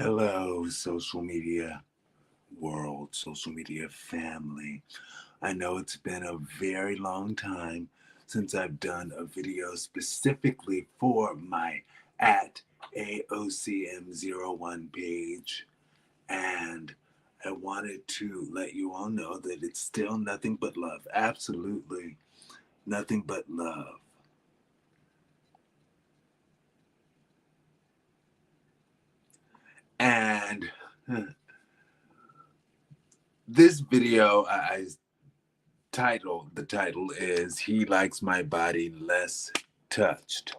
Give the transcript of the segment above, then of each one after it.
Hello, social media world, social media family. I know it's been a very long time since I've done a video specifically for my at AOCM01 page, and I wanted to let you all know that it's still nothing but love. Absolutely nothing but love. And this video, I the title is He Likes My Body Less Touched.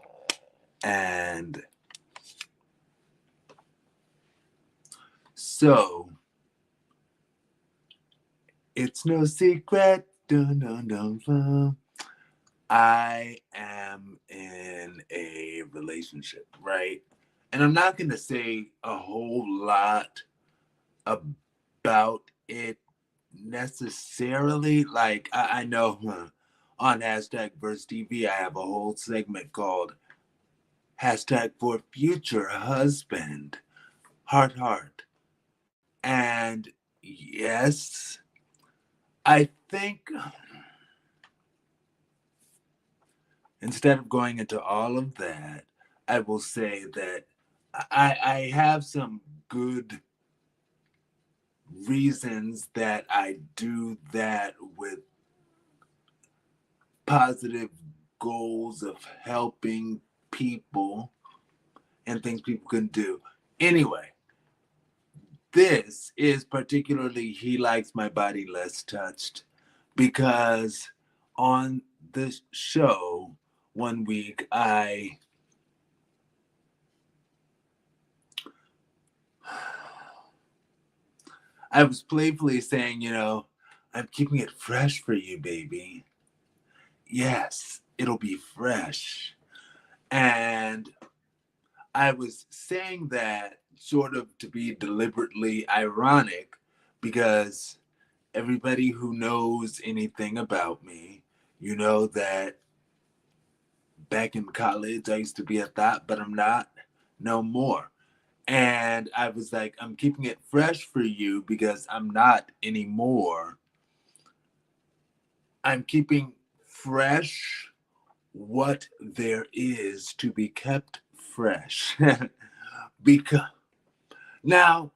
And so it's no secret, dun, dun, dun, dun, I am in a relationship, right? And I'm not going to say a whole lot about it necessarily. Like, I know on hashtag Verse TV, I have a whole segment called hashtag for future husband, heart. And yes, I think instead of going into all of that, I will say that I have some good reasons that I do that with positive goals of helping people and things people can do. Anyway, this is particularly He Likes My Body Less Touched because on the show one week I was playfully saying, I'm keeping it fresh for you, baby. Yes, it'll be fresh. And I was saying that sort of to be deliberately ironic because everybody who knows anything about me, you know that back in college I used to be a thought, but I'm not no more. And I was like, I'm keeping it fresh for you because I'm not anymore. I'm keeping fresh what there is to be kept fresh. Because now,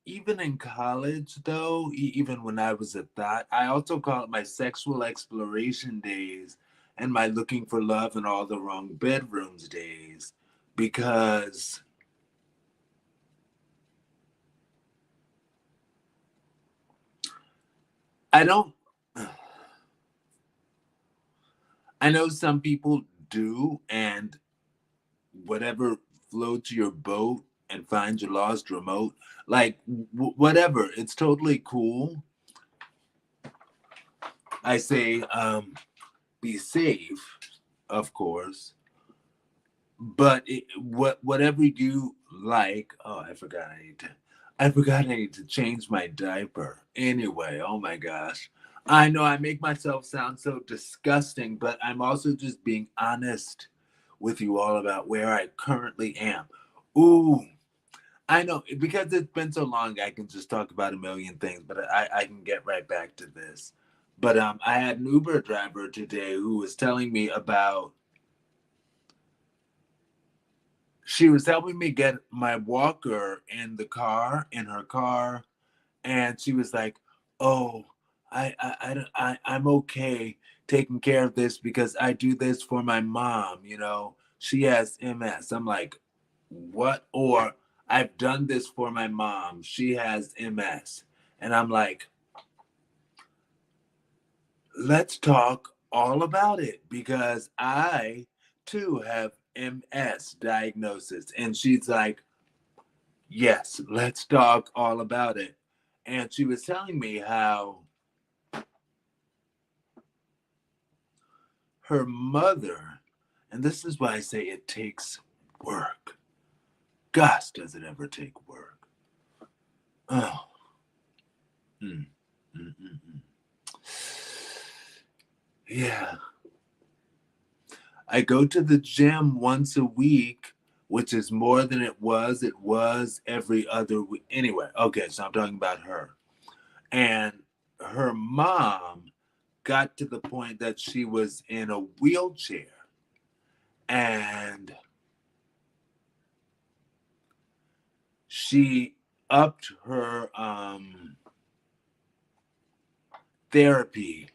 even in college, though, even when I was a thought, I also call it my sexual exploration days and my looking for love in all the wrong bedrooms days. Because I don't, I know some people do, and whatever floats your boat and finds your lost remote, like whatever, it's totally cool. I say, be safe, of course, but whatever you like. Oh, I forgot I need to change my diaper. Anyway, oh my gosh. I know I make myself sound so disgusting, but I'm also just being honest with you all about where I currently am. Ooh, I know because it's been so long, I can just talk about a million things, but I can get right back to this. But I had an Uber driver today who was telling me about she was helping me get my walker in her car, and she was like, "Oh, I'm okay taking care of this because I do this for my mom. She has MS." I'm like, "What?" Or I've done this for my mom. She has MS, and I'm like, let's talk all about it because I too have MS diagnosis. And she's like, yes, let's talk all about it. And she was telling me how her mother, and this is why I say it takes work. Gosh, does it ever take work? Oh, mm, mm, mm, mm. Yeah. I go to the gym once a week which is more than it was. It was every other week. Anyway, okay, so I'm talking about her. And her mom got to the point that she was in a wheelchair. And she upped her therapy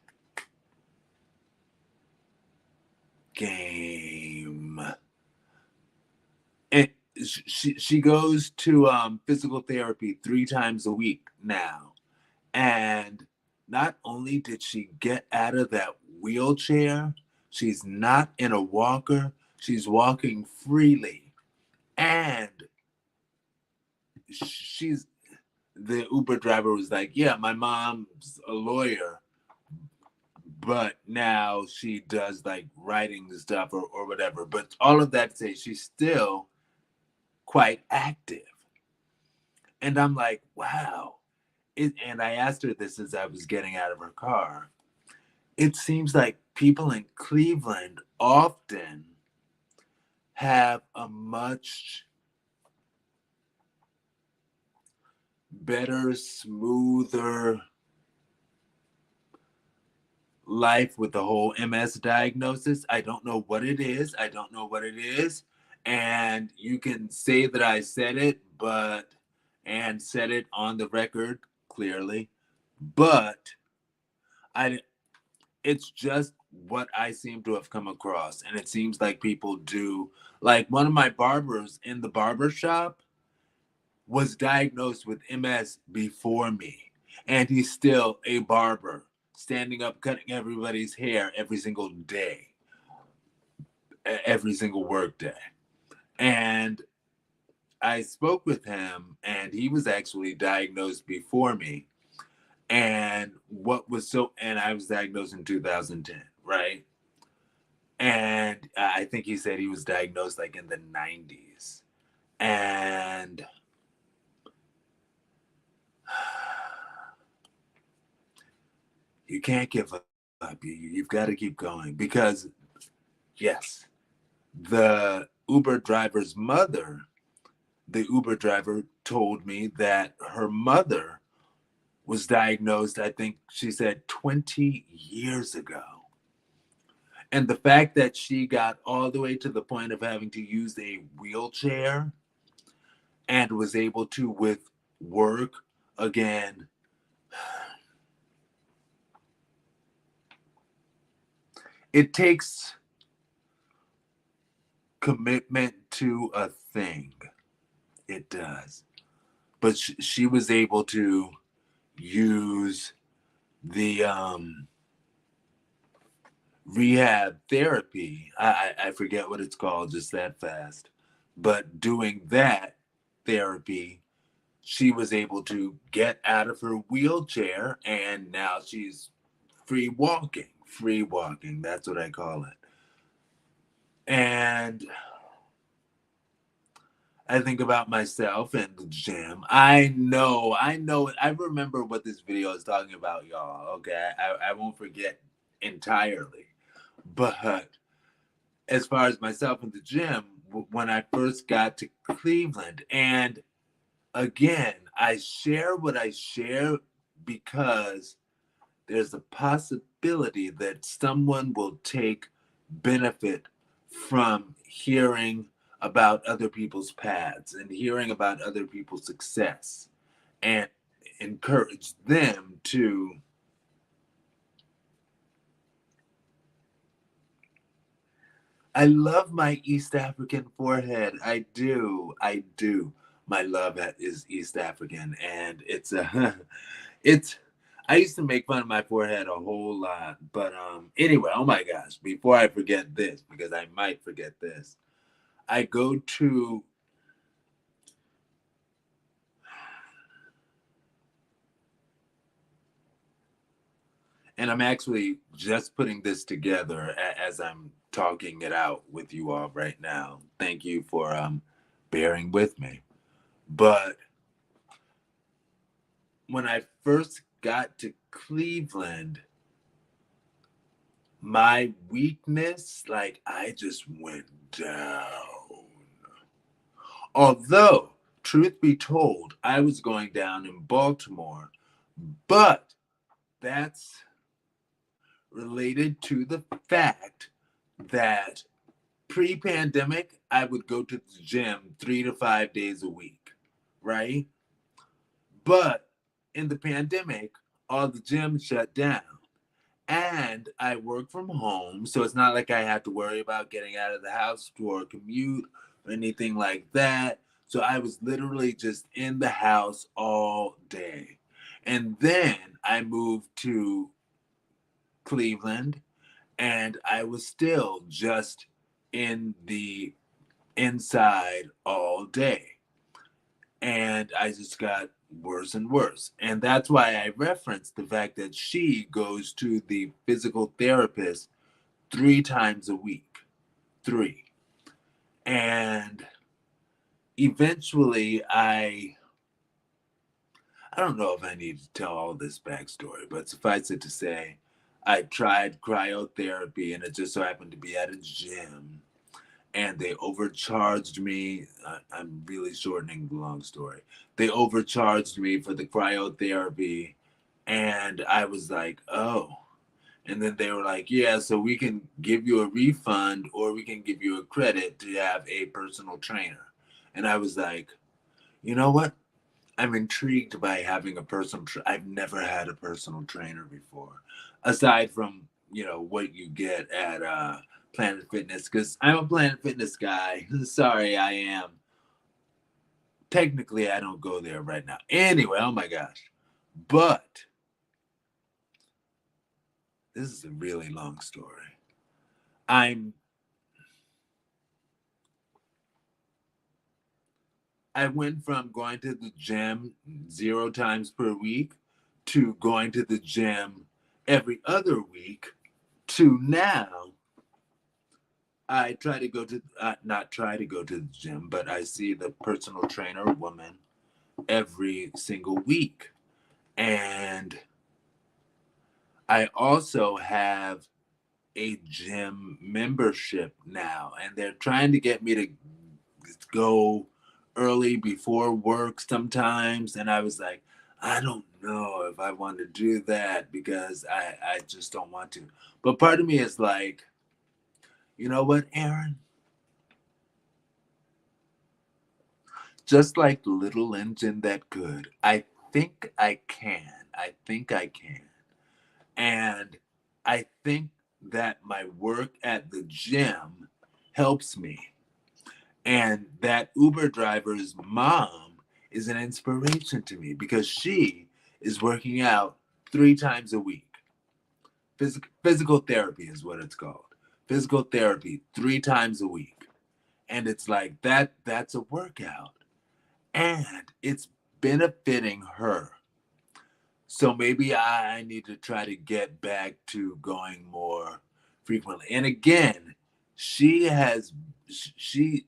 game. And she goes to physical therapy 3 times a week now. And not only did she get out of that wheelchair, she's not in a walker, she's walking freely. And she's the Uber driver was like, yeah, my mom's a lawyer, but now she does like writing stuff or whatever. But all of that to say she's still quite active. And I'm like, wow. And I asked her this as I was getting out of her car. It seems like people in Cleveland often have a much better, smoother life with the whole MS diagnosis. I don't know what it is. I don't know what it is. And you can say that I said it, and said it on the record clearly, but I it's just what I seem to have come across. And it seems like people do. Like one of my barbers in the barber shop was diagnosed with MS before me. And he's still a barber, standing up, cutting everybody's hair every single day, every single work day. And I spoke with him, and he was actually diagnosed before me. And and I was diagnosed in 2010, right? And I think he said he was diagnosed like in the 90s. And you can't give up. You've got to keep going because, yes, the Uber driver's mother, the Uber driver told me that her mother was diagnosed, I think she said 20 years ago. And the fact that she got all the way to the point of having to use a wheelchair and was able to, with work, again, it takes commitment to a thing. It does. But she was able to use the rehab therapy. I forget what it's called just that fast. But doing that therapy, she was able to get out of her wheelchair and now she's free walking. Free walking, that's what I call it. And I think about myself and the gym. I know it. I remember what this video is talking about, y'all. Okay. I won't forget entirely. But as far as myself in the gym, when I first got to Cleveland, and again, I share what I share because there's a possibility that someone will take benefit from hearing about other people's paths and hearing about other people's success and encourage them to I love my East African forehead. I do. I do. My love is East African and it's a it's I used to make fun of my forehead a whole lot, but anyway, oh my gosh, before I forget this because I might forget this. I go to and I'm actually just putting this together as I'm talking it out with you all right now. Thank you for bearing with me. But when I first got to Cleveland, my weakness, like I just went down. Although, truth be told, I was going down in Baltimore, but that's related to the fact that pre-pandemic, I would go to the gym 3 to 5 days a week, right? But in the pandemic, all the gyms shut down. And I work from home, so it's not like I have to worry about getting out of the house for a commute or anything like that. So I was literally just in the house all day. And then I moved to Cleveland and I was still just in the inside all day. And I just got worse and worse. And that's why I referenced the fact that she goes to the physical therapist 3 times a week. Three. And eventually I don't know if I need to tell all this backstory, but suffice it to say, I tried cryotherapy and it just so happened to be at a gym and they overcharged me. I'm really shortening the long story. They overcharged me for the cryotherapy, and I was like, oh. And then they were like, yeah, so we can give you a refund or we can give you a credit to have a personal trainer. And I was like, you know what? I'm intrigued by having a I've never had a personal trainer before, aside from what you get at Planet Fitness. Because I'm a Planet Fitness guy. Sorry, I am. Technically, I don't go there right now. Anyway, oh my gosh, but this is a really long story. I'm I went from going to the gym 0 times per week to going to the gym every other week to now I try to go to not try to go to the gym, but I see the personal trainer woman every single week. And I also have a gym membership now, and they're trying to get me to go early before work sometimes. And I was like, I don't know if I want to do that because I just don't want to. But part of me is like, you know what, Aaron? Just like the little engine that could. I think I can. I think I can. And I think that my work at the gym helps me. And that Uber driver's mom is an inspiration to me because she is working out 3 times a week. Physical therapy is what it's called. Physical therapy 3 times a week. And it's like that's a workout. And it's benefiting her. So maybe I need to try to get back to going more frequently. And again, she has she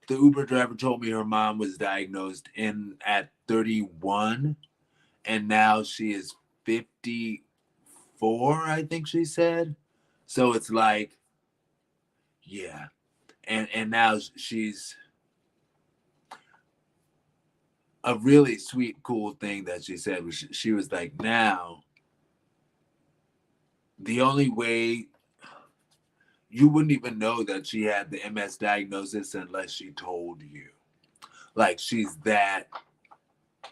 the Uber driver told me her mom was diagnosed in at 31 and now she is 54, I think she said. So it's like, yeah. And now she's a really sweet, cool thing that she said was she was like, now the only way you wouldn't even know that she had the MS diagnosis unless she told you. Like she's that,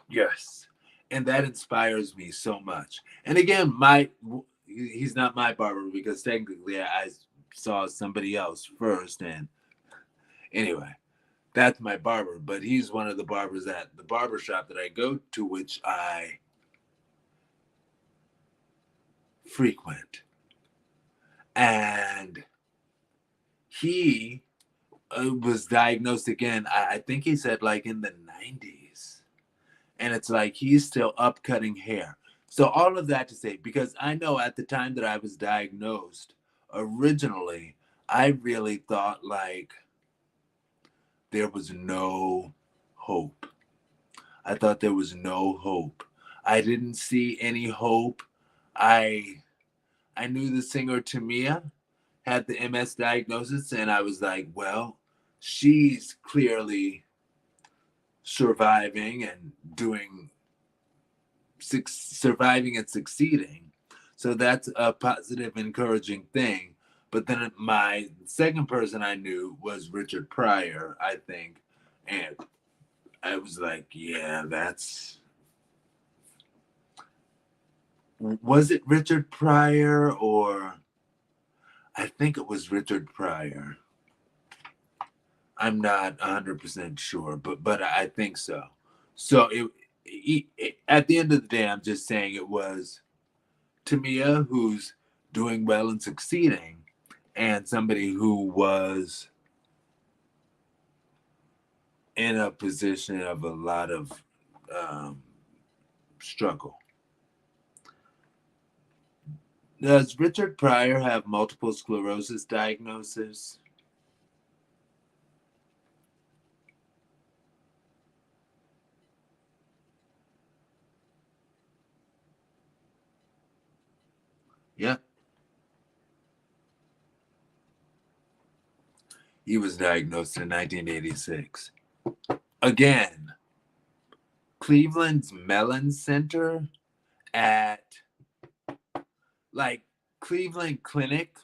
yes. And that inspires me so much. And again, he's not my barber because technically I saw somebody else first. And anyway, that's my barber. But he's one of the barbers at the barber shop that I go to, which I frequent. And he was diagnosed again. I think he said like in the 90s. And it's like he's still up cutting hair. So all of that to say, because I know at the time that I was diagnosed, originally, I really thought like there was no hope. I thought there was no hope. I didn't see any hope. I I knew the singer Tamia had the MS diagnosis, and I was like, well, she's clearly surviving and surviving and succeeding. So that's a positive, encouraging thing. But then my second person I knew was Richard Pryor, I think. And I was like, yeah, that's. Was it Richard Pryor or. I think it was Richard Pryor. I'm not 100% sure, but I think so. So at the end of the day, I'm just saying it was Tamia, who's doing well and succeeding, and somebody who was in a position of a lot of struggle. Does Richard Pryor have multiple sclerosis diagnosis? Yeah. He was diagnosed in 1986. Again, Cleveland's Mellon Center at like Cleveland Clinic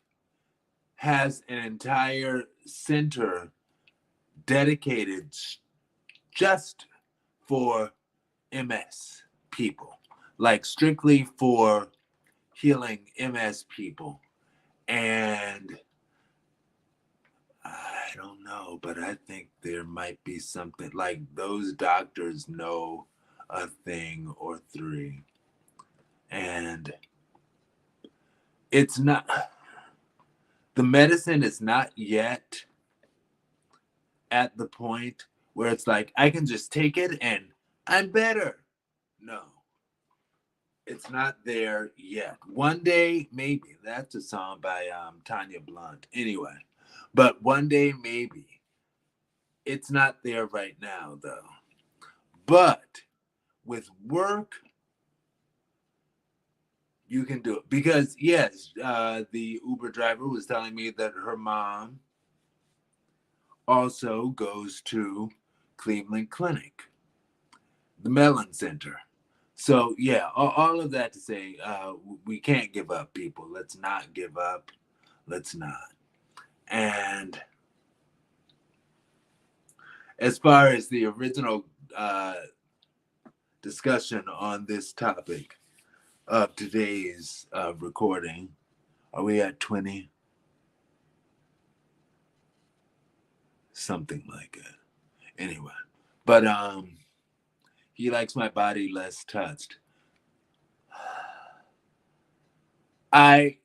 has an entire center dedicated just for MS people, like strictly for healing MS people. And I don't know, but I think there might be something like those doctors know a thing or three. And it's not, the medicine is not yet at the point where it's like, I can just take it and I'm better. No, it's not there yet. One day, maybe. That's a song by Tanya Blunt. Anyway, but one day, maybe. It's not there right now, though. But with work, you can do it. Because, yes, the Uber driver was telling me that her mom also goes to Cleveland Clinic, the Mellon Center. So, yeah, all of that to say, we can't give up, people. Let's not give up. Let's not. And as far as the original discussion on this topic of today's recording, are we at 20? Something like it. Anyway, but he likes my body less touched. I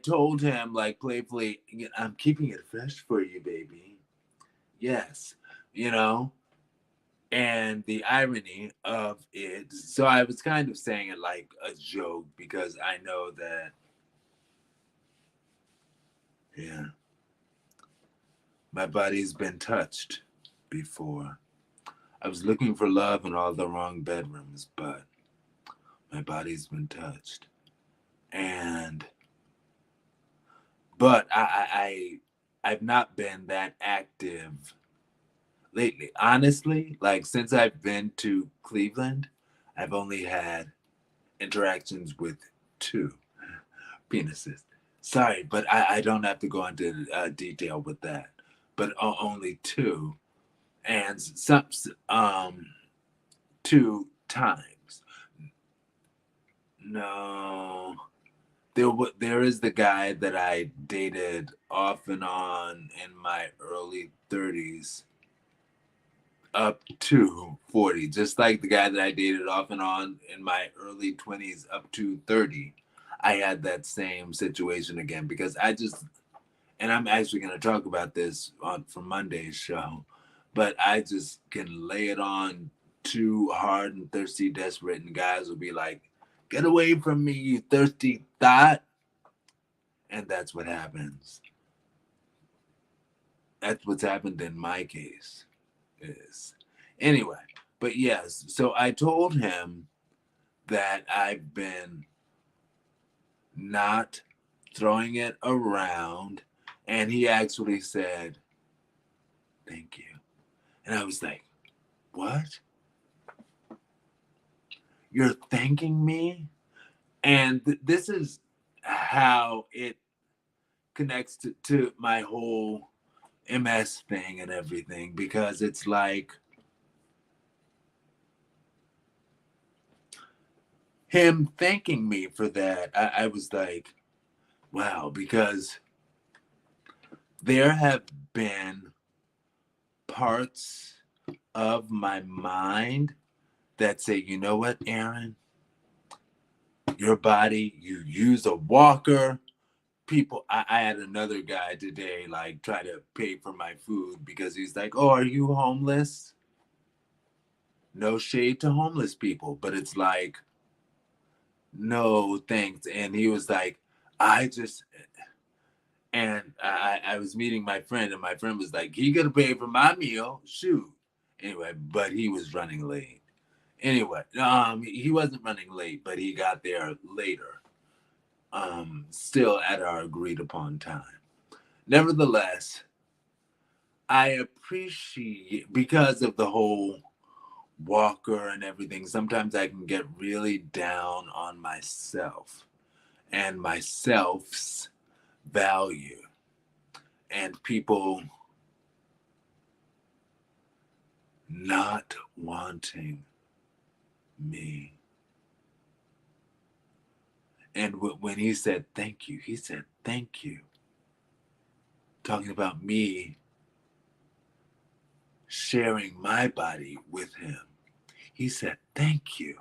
told him like playfully, I'm keeping it fresh for you, baby. Yes, you know, and the irony of it. So I was kind of saying it like a joke because I know that, yeah, my body's been touched before. I was looking for love in all the wrong bedrooms, but my body's been touched. And but I've not been that active lately. Honestly, like since I've been to Cleveland, I've only had interactions with two penises. Sorry, but I don't have to go into detail with that. But only two, and some 2 times. No, there is the guy that I dated off and on in my early 30s up to 40, just like the guy that I dated off and on in my early 20s up to 30. I had that same situation again because I just, and I'm actually going to talk about this on for Monday's show, but I just can lay it on too hard and thirsty, desperate, and guys will be like, "Get away from me, you thirsty thought," and that's what happens. That's what's happened in my case. Is anyway, but yes. So I told him that I've been not throwing it around, and he actually said, thank you. And I was like, what? You're thanking me? And this is how it connects to my whole MS thing and everything, because it's like him thanking me for that. I was like, wow, because there have been parts of my mind that say, you know what, Aaron, your body, you use a walker. People, I had another guy today, like, try to pay for my food because he's like, oh, are you homeless? No shade to homeless people, but it's like, no thanks. And he was like, I just, and I was meeting my friend, and my friend was like, he gonna pay for my meal, shoot. Anyway, but he was running late. Anyway, he wasn't running late, but he got there later. Still at our agreed upon time. Nevertheless, I appreciate, because of the whole walker and everything, sometimes I can get really down on myself and my self's value, and people not wanting me. And when he said thank you, he said thank you, talking about me sharing my body with him. He said thank you.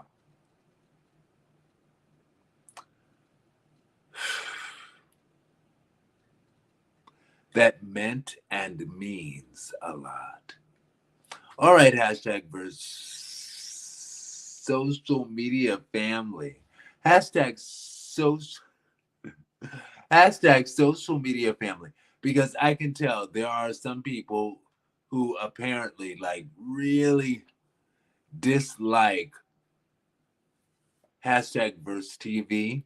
That meant and means a lot. All right, hashtag verse social media family. Hashtag social hashtag social media family. Because I can tell there are some people who apparently like really dislike hashtag verse TV.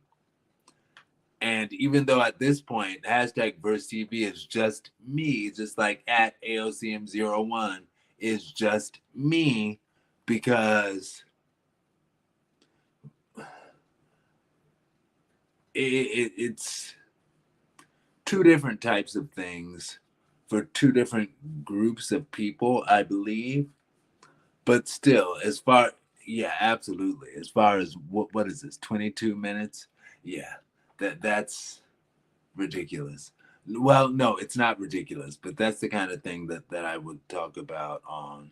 And even though at this point, hashtag verse TV is just me, just like at AOCM01 is just me, because it's two different types of things for two different groups of people, I believe. But still, as far, yeah, absolutely. As far as what is this, 22 minutes? Yeah, that's ridiculous. Well, no, it's not ridiculous, but that's the kind of thing that I would talk about on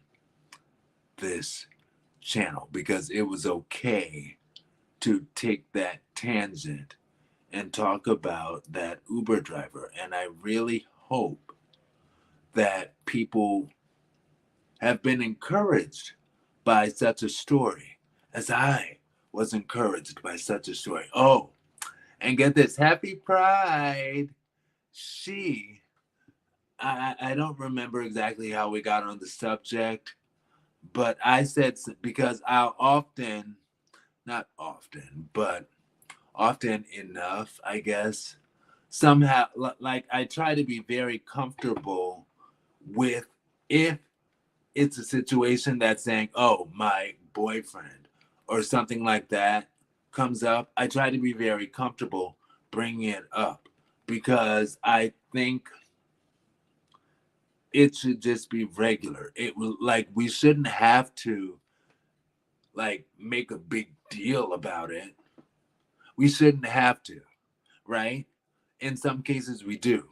this channel, because it was okay to take that tangent and talk about that Uber driver. And I really hope that people have been encouraged by such a story as I was encouraged by such a story. Oh, and get this, happy Pride. She, I don't remember exactly how we got on the subject, but I said, because I'll often, not often, but often enough, I guess, somehow, like, I try to be very comfortable with, if it's a situation that's saying, oh, my boyfriend or something like that comes up, I try to be very comfortable bringing it up, because I think it should just be regular. It will, like, we shouldn't have to like make a big deal about it. We shouldn't have to, right? In some cases we do,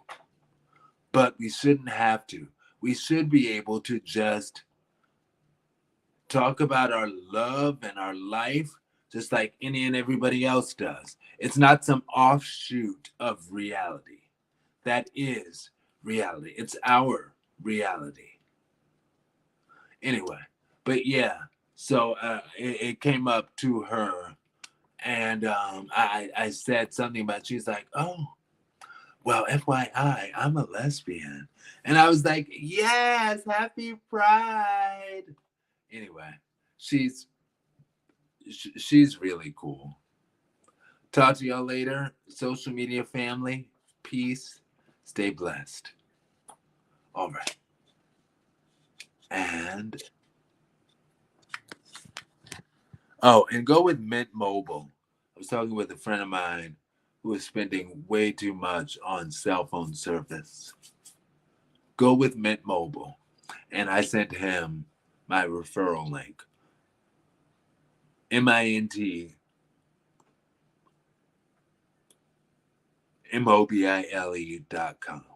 but we shouldn't have to. We should be able to just talk about our love and our life just like any and everybody else does. It's not some offshoot of reality. That is reality. It's our reality. Anyway, but yeah, so it came up to her, and I said something about, she's like, oh, well, FYI, I'm a lesbian. And I was like, yes, happy Pride. Anyway, she's she's really cool. Talk to y'all later. Social media family. Peace. Stay blessed. All right. And and go with Mint Mobile. I was talking with a friend of mine who was spending way too much on cell phone service. Go with Mint Mobile. And I sent him my referral link. MINTMOBILE.com.